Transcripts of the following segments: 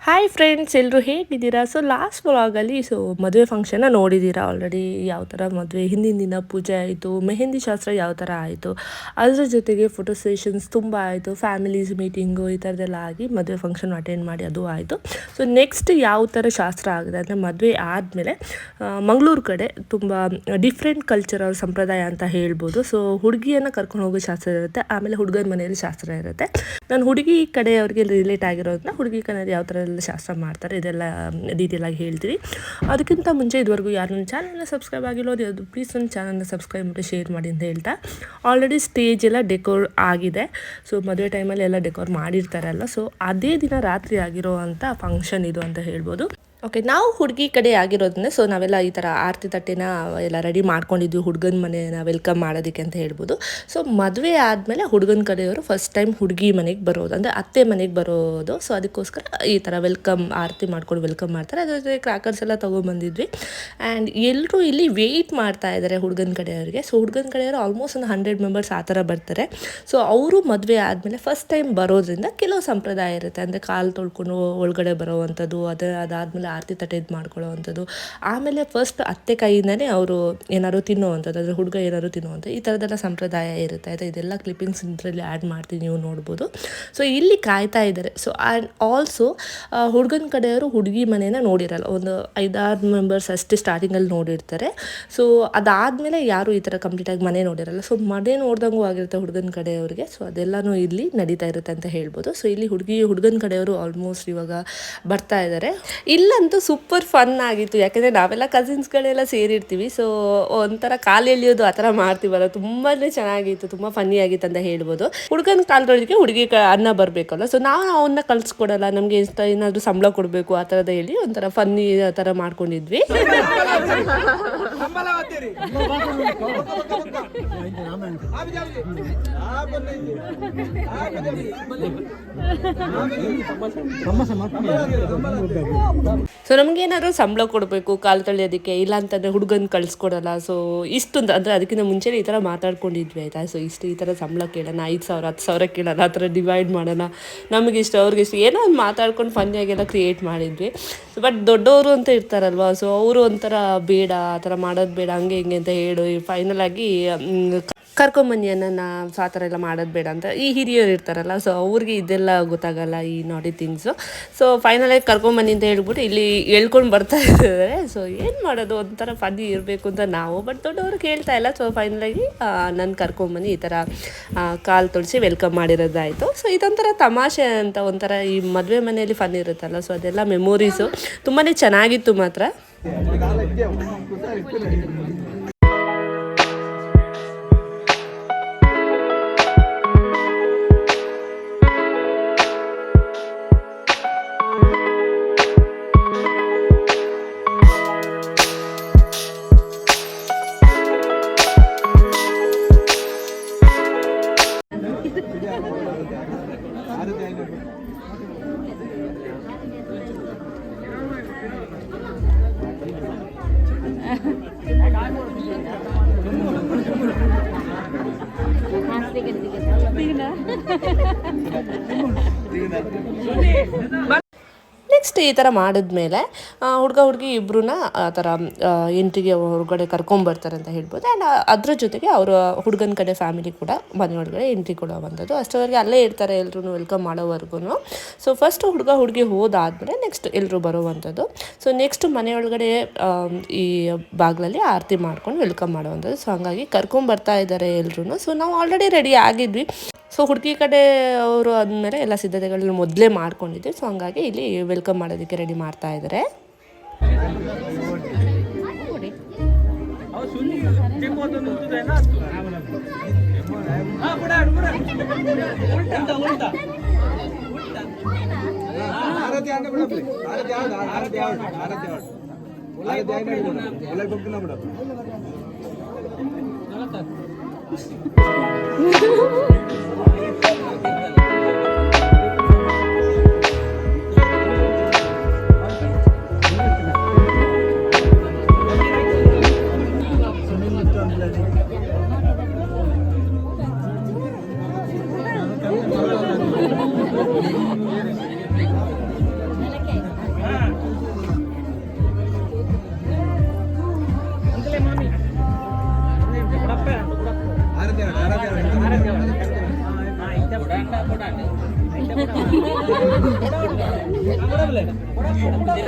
Hi friends, ಎಲ್ಲರೂ ಹೇಗಿದ್ದೀರಾ? So last ವ್ಲಾಗಲ್ಲಿ ಮದುವೆ ಫಂಕ್ಷನ್ನ ನೋಡಿದ್ದೀರಾ ಆಲ್ರೆಡಿ. ಯಾವ ಥರ ಮದುವೆ, ಹಿಂದಿನ ದಿನ ಪೂಜೆ ಆಯಿತು, ಮೆಹಂದಿ ಶಾಸ್ತ್ರ ಯಾವ ಥರ ಆಯಿತು, ಅದ್ರ ಜೊತೆಗೆ ಫೋಟೋ ಸೆಷನ್ಸ್ ತುಂಬ ಆಯಿತು, ಫ್ಯಾಮಿಲೀಸ್ ಮೀಟಿಂಗು ಈ ಥರದ್ದೆಲ್ಲ ಆಗಿ ಮದುವೆ ಫಂಕ್ಷನ್ ಅಟೆಂಡ್ ಮಾಡಿ ಅದು ಆಯಿತು. ಸೊ ನೆಕ್ಸ್ಟ್ ಯಾವ ಥರ ಶಾಸ್ತ್ರ ಆಗಿದೆ ಅಂದರೆ, ಮದುವೆ ಆದಮೇಲೆ ಮಂಗಳೂರು ಕಡೆ ತುಂಬ ಡಿಫ್ರೆಂಟ್ ಕಲ್ಚರಲ್ ಸಂಪ್ರದಾಯ ಅಂತ ಹೇಳ್ಬೋದು. ಸೊ ಹುಡುಗಿಯನ್ನು ಕರ್ಕೊಂಡು ಹೋಗೋ ಶಾಸ್ತ್ರ ಇರುತ್ತೆ, ಆಮೇಲೆ ಹುಡುಗನ ಮನೆಯಲ್ಲಿ ಶಾಸ್ತ್ರ ಇರುತ್ತೆ. ನಾನು ಹುಡುಗಿ ಕಡೆಯವ್ರಿಗೆ ರಿಲೇಟ್ ಆಗಿರೋದನ್ನ ಹುಡುಗಿ ಕಡೆ ಯಾವ ಥರ ಶಾಸ್ತ್ರ ಮಾಡ್ತಾರೆ ಇದೆಲ್ಲ ಡೀಟೇಲ್ ಆಗಿ ಹೇಳ್ತೀವಿ. ಅದಕ್ಕಿಂತ ಮುಂಚೆ ಇದುವರೆಗೂ ಯಾರು ನನ್ನ ಚಾನಲ್ನ ಸಬ್ಸ್ಕ್ರೈಬ್ ಆಗಿರೋದು ಅದು ಪ್ಲೀಸ್ ನನ್ನ ಚಾನಲ್ನ ಸಬ್ಸ್ಕ್ರೈಬ್ ಮಾಡಿ ಶೇರ್ ಮಾಡಿ ಅಂತ ಹೇಳ್ತಾ, ಆಲ್ರೆಡಿ ಸ್ಟೇಜ್ ಎಲ್ಲ ಡೆಕೋರ್ ಆಗಿದೆ. ಸೊ ಮದುವೆ ಟೈಮಲ್ಲಿ ಎಲ್ಲ ಡೆಕೋರ್ ಮಾಡಿರ್ತಾರಲ್ಲ, ಸೊ ಅದೇ ದಿನ ರಾತ್ರಿ ಆಗಿರೋ ಅಂಥ ಫಂಕ್ಷನ್ ಇದು ಅಂತ ಹೇಳ್ಬೋದು. ಓಕೆ, ನಾವು ಹುಡುಗಿ ಕಡೆ ಆಗಿರೋದನ್ನೇ ಸೊ ನಾವೆಲ್ಲ ಈ ಥರ ಆರತಿ ತಟ್ಟೆನ ಎಲ್ಲ ರೆಡಿ ಮಾಡ್ಕೊಂಡಿದ್ವಿ ಹುಡುಗನ ಮನೆಯನ್ನು ವೆಲ್ಕಮ್ ಮಾಡೋದಕ್ಕೆ ಅಂತ ಹೇಳ್ಬೋದು. ಸೊ ಮದುವೆ ಆದಮೇಲೆ ಹುಡುಗನ ಕಡೆಯವರು ಫಸ್ಟ್ ಟೈಮ್ ಹುಡುಗಿ ಮನೆಗೆ ಬರೋದು, ಅಂದರೆ ಅತ್ತೆ ಮನೆಗೆ ಬರೋದು. ಸೊ ಅದಕ್ಕೋಸ್ಕರ ಈ ಥರ ವೆಲ್ಕಮ್ ಆರತಿ ಮಾಡ್ಕೊಂಡು ವೆಲ್ಕಮ್ ಮಾಡ್ತಾರೆ. ಅದ್ರ ಜೊತೆ ಕ್ರ್ಯಾಕರ್ಸ್ ಎಲ್ಲ ತೊಗೊಂಬಂದಿದ್ವಿ. ಆ್ಯಂಡ್ ಎಲ್ಲರೂ ಇಲ್ಲಿ ವೆಯ್ಟ್ ಮಾಡ್ತಾ ಇದ್ದಾರೆ ಹುಡುಗನ ಕಡೆಯವರಿಗೆ. ಸೊ ಹುಡುಗನ ಕಡೆಯವರು ಆಲ್ಮೋಸ್ಟ್ ಒಂದು 100 ಮೆಂಬರ್ಸ್ ಆ ಥರ ಬರ್ತಾರೆ. ಸೊ ಅವರು ಮದುವೆ ಆದಮೇಲೆ ಫಸ್ಟ್ ಟೈಮ್ ಬರೋದ್ರಿಂದ ಕೆಲವು ಸಂಪ್ರದಾಯ ಇರುತ್ತೆ, ಅಂದರೆ ಕಾಲು ತೊಳ್ಕೊಂಡು ಒಳಗಡೆ ಬರೋವಂಥದ್ದು, ಅದಾದಮೇಲೆ ಆರತಿ ತಟ್ಟೆ ಇದು ಮಾಡ್ಕೊಳ್ಳೋ ಅಂಥದ್ದು. ಆಮೇಲೆ ಫಸ್ಟ್ ಅತ್ತೆ ಕೈಯಿಂದನೇ ಅವರು ಏನಾದ್ರು ತಿನ್ನೋವಂಥದ್ದು, ಅಂದರೆ ಹುಡುಗ ಏನಾದ್ರು ತಿನ್ನುವಂಥದ್ದು, ಈ ಥರದ್ದೆಲ್ಲ ಸಂಪ್ರದಾಯ ಇರುತ್ತೆ ಆಯಿತಾ. ಇದೆಲ್ಲ ಕ್ಲಿಪ್ಪಿಂಗ್ಸ್ ಇದರಲ್ಲಿ ಆ್ಯಡ್ ಮಾಡ್ತೀನಿ, ನೀವು ನೋಡ್ಬೋದು. ಸೊ ಇಲ್ಲಿ ಕಾಯ್ತಾ ಇದ್ದಾರೆ. ಸೊ ಆ್ಯಂಡ್ ಆಲ್ಸೋ ಹುಡುಗನ ಕಡೆಯವರು ಹುಡುಗಿ ಮನೇನ ನೋಡಿರಲ್ಲ, ಒಂದು 5-6 ಮೆಂಬರ್ಸ್ ಅಷ್ಟೇ ಸ್ಟಾರ್ಟಿಂಗಲ್ಲಿ ನೋಡಿರ್ತಾರೆ. ಸೊ ಅದಾದಮೇಲೆ ಯಾರು ಈ ಥರ ಕಂಪ್ಲೀಟಾಗಿ ಮನೆ ನೋಡಿರಲ್ಲ. ಸೊ ಮನೆ ನೋಡ್ದಂಗೂ ಆಗಿರುತ್ತೆ ಹುಡುಗನ ಕಡೆಯವ್ರಿಗೆ. ಸೊ ಅದೆಲ್ಲನೂ ಇಲ್ಲಿ ನಡೀತಾ ಇರುತ್ತೆ ಅಂತ ಹೇಳ್ಬೋದು. ಸೊ ಇಲ್ಲಿ ಹುಡುಗನ ಕಡೆಯವರು ಆಲ್ಮೋಸ್ಟ್ ಇವಾಗ ಬರ್ತಾ ಇದ್ದಾರೆ. ಇಲ್ಲಂತೂ ಸೂಪರ್ ಫನ್ ಆಗಿತ್ತು, ಯಾಕೆಂದರೆ ನಾವೆಲ್ಲ ಕಸಿನ್ಸ್ಗಳೆಲ್ಲ ಸೇರಿರ್ತೀವಿ. ಸೊ ಒಂಥರ ಕಾಲು ಎಳಿಯೋದು ಆ ಥರ ಮಾಡ್ತೀವಲ್ಲ, ತುಂಬಾ ಚೆನ್ನಾಗಿತ್ತು, ತುಂಬ ಫನ್ನಿ ಆಗಿತ್ತು ಅಂತ ಹೇಳ್ಬೋದು. ಹುಡುಗನ ಕಾಲದೊಳಗೆ ಹುಡುಗಿ ಅನ್ನ ಬರಬೇಕಲ್ಲ, ಸೊ ನಾವು ಅವನ್ನ ಕಳ್ಸ್ಕೊಡಲ್ಲ, ನಮಗೆ ಏನಾದರೂ ಸಂಬಳ ಕೊಡಬೇಕು ಆ ಥರದ ಹೇಳಿ ಒಂಥರ ಫನ್ನಿ ಆ ಥರ ಮಾಡ್ಕೊಂಡಿದ್ವಿ. ಸೊ ನಮಗೇನಾದ್ರು ಸಂಬಳ ಕೊಡಬೇಕು ಕಾಲು ತೊಳೆಯೋದಕ್ಕೆ, ಇಲ್ಲ ಅಂತಂದರೆ ಹುಡುಗನ ಕಳಿಸ್ಕೊಡಲ್ಲ. ಸೊ ಇಷ್ಟು ಅಂದರೆ ಅದಕ್ಕಿಂತ ಮುಂಚೆನೇ ಈ ಥರ ಮಾತಾಡ್ಕೊಂಡಿದ್ವಿ ಆಯಿತಾ. ಸೊ ಈ ಥರ ಸಂಬಳ ಕೇಳೋಣ, 5,000 10,000 ಕೇಳೋಣ, ಆ ಥರ ಡಿವೈಡ್ ಮಾಡೋಣ, ನಮಗಿಷ್ಟು ಅವ್ರಿಗಿಷ್ಟು ಏನೋ ಒಂದು ಮಾತಾಡ್ಕೊಂಡು ಫನ್ನಿಯಾಗೆಲ್ಲ ಕ್ರಿಯೇಟ್ ಮಾಡಿದ್ವಿ. ಬಟ್ ದೊಡ್ಡವರು ಅಂತ ಇರ್ತಾರಲ್ವ, ಸೊ ಅವರು ಒಂಥರ ಬೇಡ ಆ ಥರ ಮಾಡೋದು ಬೇಡ ಹಂಗೆ ಹಿಂಗೆ ಅಂತ ಹೇಳಿ ಫೈನಲ್ ಆಗಿ ಕರ್ಕೊಂಬನ್ನಿ ಅನ್ನೋಣ, ಸೊ ಆ ಥರ ಎಲ್ಲ ಮಾಡೋದು ಬೇಡ ಅಂತ ಈ ಹಿರಿಯರು ಇರ್ತಾರಲ್ಲ, ಸೊ ಅವ್ರಿಗೆ ಇದೆಲ್ಲ ಗೊತ್ತಾಗಲ್ಲ ಈ ನಾಟಿ ಥಿಂಗ್ಸು. ಸೊ ಫೈನಲಾಗಿ ಕರ್ಕೊಂಬನ್ನಿ ಅಂತ ಹೇಳ್ಬಿಟ್ಟು ಇಲ್ಲಿ ಹೇಳ್ಕೊಂಡು ಬರ್ತಾ ಇದ್ದಾರೆ. ಸೊ ಏನು ಮಾಡೋದು, ಒಂಥರ ಫನ್ನಿ ಇರಬೇಕು ಅಂತ ನಾವು, ಬಟ್ ದೊಡ್ಡವರು ಕೇಳ್ತಾ ಇಲ್ಲ. ಸೊ ಫೈನಲಾಗಿ ನನ್ನ ಕರ್ಕೊಂಬನ್ನಿ ಈ ಥರ ಕಾಲು ತೊಳಿಸಿ ವೆಲ್ಕಮ್ ಮಾಡಿರೋದಾಯಿತು. ಸೊ ಇದೊಂಥರ ತಮಾಷೆ ಅಂತ, ಒಂಥರ ಈ ಮದುವೆ ಮನೆಯಲ್ಲಿ ಫನ್ ಇರುತ್ತಲ್ಲ, ಸೊ ಅದೆಲ್ಲ ಮೆಮೊರೀಸು ತುಂಬಾ ಚೆನ್ನಾಗಿತ್ತು ಮಾತ್ರ. ನೆಕ್ಸ್ಟ್ ಈ ಥರ ಮಾಡಿದ್ಮೇಲೆ ಹುಡುಗ ಹುಡುಗಿ ಇಬ್ಬರನ್ನ ಆ ಥರ ಎಂಟ್ರಿಗೆ ಹೊರಗಡೆ ಕರ್ಕೊಂಬರ್ತಾರೆ ಅಂತ ಹೇಳ್ಬೋದು. ಆ್ಯಂಡ್ ಅದ್ರ ಜೊತೆಗೆ ಅವರು ಹುಡುಗನ ಕಡೆ ಫ್ಯಾಮಿಲಿ ಕೂಡ ಮನೆ ಒಳಗಡೆ ಎಂಟ್ರಿ ಕೊಡೋವಂಥದ್ದು. ಅಷ್ಟರವರೆಗೆ ಅಲ್ಲೇ ಇರ್ತಾರೆ ಎಲ್ಲರೂ ವೆಲ್ಕಮ್ ಮಾಡೋವರೆಗೂ. ಸೊ ಫಸ್ಟ್ ಹುಡುಗ ಹುಡುಗಿ ಹೋದಾದ್ಮೇಲೆ ನೆಕ್ಸ್ಟ್ ಎಲ್ಲರೂ ಬರೋವಂಥದ್ದು. ಸೊ ನೆಕ್ಸ್ಟ್ ಮನೆಯೊಳಗಡೆ ಈ ಬಾಗಿಲಲ್ಲಿ ಆರತಿ ಮಾಡ್ಕೊಂಡು ವೆಲ್ಕಮ್ ಮಾಡೋವಂಥದ್ದು. ಸೊ ಹಾಗಾಗಿ ಕರ್ಕೊಂಬರ್ತಾ ಇದ್ದಾರೆ ಎಲ್ಲರೂ. ಸೊ ನಾವು ಆಲ್ರೆಡಿ ರೆಡಿ ಆಗಿದ್ವಿ. ಸೊ ಹುಡುಗಿ ಕಡೆ ಅವರು ಆದಮೇಲೆ ಎಲ್ಲ ಸಿದ್ಧತೆಗಳನ್ನ ಮೊದಲೇ ಮಾಡ್ಕೊಂಡಿದ್ವಿ. ಸೊ ಹಂಗಾಗಿ ಇಲ್ಲಿ ವೆಲ್ಕಮ್ ಮಾಡೋದಕ್ಕೆ ರೆಡಿ ಮಾಡ್ತಾ ಇದ್ದಾರೆ.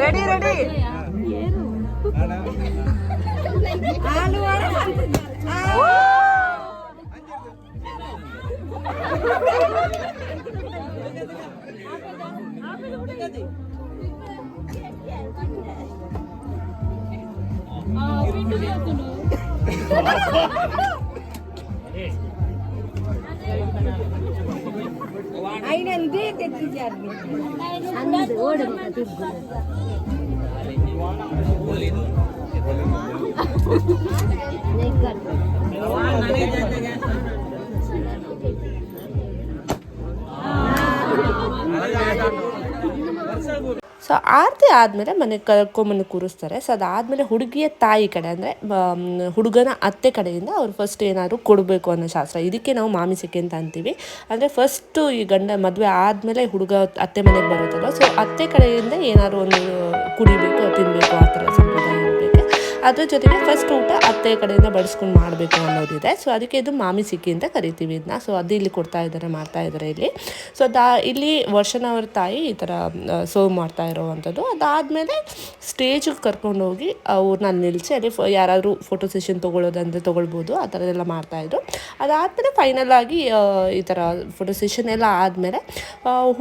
ರೆಡಿ ರೆಡಿ అయినందే తెచ్చిచ్చారు అందు ఓడబోక ಸೊ ಆರತಿ ಆದಮೇಲೆ ಮನೆಗೆ ಕರ್ಕೊಂಬಂದು ಕೂರಿಸ್ತಾರೆ. ಸೊ ಅದಾದಮೇಲೆ ಹುಡುಗಿಯ ತಾಯಿ ಕಡೆ ಅಂದರೆ ಹುಡುಗನ ಅತ್ತೆ ಕಡೆಯಿಂದ ಅವ್ರು ಫಸ್ಟ್ ಏನಾದರೂ ಕೊಡಬೇಕು ಅನ್ನೋ ಶಾಸ್ತ್ರ. ಇದಕ್ಕೆ ನಾವು ಮಾಮಿಸಕ್ಕೆ ಅಂತ ಅಂತೀವಿ. ಅಂದರೆ ಫಸ್ಟು ಈ ಗಂಡ ಮದುವೆ ಆದಮೇಲೆ ಹುಡುಗ ಅತ್ತೆ ಮನೆಗೆ ಬರುತ್ತಲ್ಲ, ಸೊ ಅತ್ತೆ ಕಡೆಯಿಂದ ಏನಾದರೂ ಒಂದು ಕುಡಿಬೇಕು ತಿನ್ನಬೇಕು ಆ ಥರ ಸಂಪ್ರದಾಯ ಇರಬೇಕು. ಅದ್ರ ಜೊತೆಗೆ ಫಸ್ಟ್ ಊಟ ಅತ್ತೆ ಕಡೆಯಿಂದ ಬಡಿಸ್ಕೊಂಡು ಮಾಡಬೇಕು ಅನ್ನೋದಿದೆ. ಸೊ ಅದಕ್ಕೆ ಇದು ಮಾಮಿಸಿಕ್ಕಿ ಅಂತ ಕರಿತೀವಿ ಇದನ್ನ. ಸೊ ಅದು ಇಲ್ಲಿ ಮಾಡ್ತಾ ಇದ್ದಾರೆ ಇಲ್ಲಿ. ಸೊ ಇಲ್ಲಿ ವರ್ಷನವ್ರ ತಾಯಿ ಈ ಥರ ಸರ್ವ್ ಮಾಡ್ತಾ ಇರೋವಂಥದ್ದು. ಅದಾದಮೇಲೆ ಸ್ಟೇಜಿಗೆ ಕರ್ಕೊಂಡೋಗಿ ಅವ್ರನ್ನ ನಿಲ್ಲಿಸಿ ಅಲ್ಲಿ ಯಾರಾದರೂ ಫೋಟೋ ಸೆಷನ್ ತೊಗೊಳ್ಳೋದಂದರೆ ತೊಗೊಳ್ಬೋದು, ಆ ಥರದ್ದೆಲ್ಲ ಮಾಡ್ತಾಯಿದ್ರು. ಅದಾದಮೇಲೆ ಫೈನಲ್ ಆಗಿ ಈ ಥರ ಫೋಟೋ ಸೆಷನ್ ಎಲ್ಲ ಆದಮೇಲೆ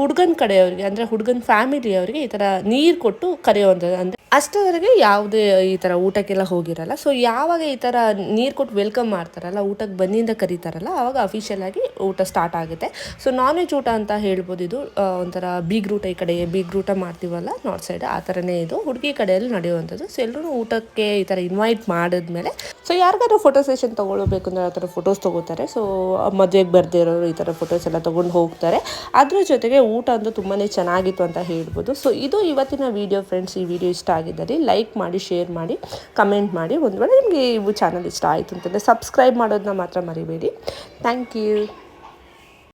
ಹುಡುಗನ ಕಡೆಯವ್ರಿಗೆ ಅಂದರೆ ಹುಡುಗನ ಫ್ಯಾಮಿಲಿಯವ್ರಿಗೆ ಈ ಥರ ನೀರು ಕೊಟ್ಟು ಕರೆಯುವಂಥದ್ದು. ಅಂದರೆ ಅಷ್ಟರವರೆಗೆ ಯಾವುದೇ ಈ ಥರ ಊಟಕ್ಕೆಲ್ಲ ಹೋಗಿರಲ್ಲ. ಸೊ ಯಾವಾಗ ಈ ಥರ ನೀರು ಕೊಟ್ಟು ವೆಲ್ಕಮ್ ಮಾಡ್ತಾರಲ್ಲ, ಊಟಕ್ಕೆ ಬನ್ನಿಂದ ಕರೀತಾರಲ್ಲ, ಆವಾಗ ಅಫಿಷಿಯಲ್ ಆಗಿ ಊಟ ಸ್ಟಾರ್ಟ್ ಆಗುತ್ತೆ. ಸೊ ನಾನ್ ವೆಜ್ ಊಟ ಅಂತ ಹೇಳ್ಬೋದು. ಇದು ಒಂಥರ ಬೀಗ್ರೂಟ, ಈ ಕಡೆ ಬೀಗ್ರೂಟ ಮಾಡ್ತೀವಲ್ಲ ನಾರ್ತ್ ಸೈಡ್, ಆ ಥರನೇ ಇದು ಹುಡುಗಿ ಕಡೆಯಲ್ಲಿ ನಡೆಯುವಂಥದ್ದು. ಸೊ ಎಲ್ಲರೂ ಊಟಕ್ಕೆ ಈ ಥರ ಇನ್ವೈಟ್ ಮಾಡಿದ್ಮೇಲೆ ಸೊ ಯಾರಿಗಾದ್ರೂ ಫೋಟೋ ಸೆಷನ್ ತೊಗೊಳ್ಬೇಕು ಅಂದರೆ ಆ ಥರ ಫೋಟೋಸ್ ತೊಗೋತಾರೆ. ಸೊ ಮದುವೆಗೆ ಬರ್ದೇ ಇರೋರು ಈ ಥರ ಫೋಟೋಸ್ ಎಲ್ಲ ತೊಗೊಂಡು ಹೋಗ್ತಾರೆ. ಅದ್ರ ಜೊತೆಗೆ ಊಟ ಅಂತೂ ತುಂಬಾ ಚೆನ್ನಾಗಿತ್ತು ಅಂತ ಹೇಳ್ಬೋದು. ಸೊ ಇದು ಇವತ್ತಿನ ವಿಡಿಯೋ ಫ್ರೆಂಡ್ಸ್. ಈ ವಿಡಿಯೋ ಇಷ್ಟ ಆಗಿದ್ದಲ್ಲಿ ಲೈಕ್ ಮಾಡಿ, ಶೇರ್ ಮಾಡಿ, ಕಮೆಂಟ್ ಮಾಡಿ. ಒಂದು ವೇಳೆ ನಿಮಗೆ ಈ ಚಾನಲ್ ಇಷ್ಟ ಆಯಿತು ಅಂತಂದರೆ ಸಬ್ಸ್ಕ್ರೈಬ್ ಮಾಡೋದನ್ನ ಮಾತ್ರ ಮರಿಬೇಡಿ. Thank you.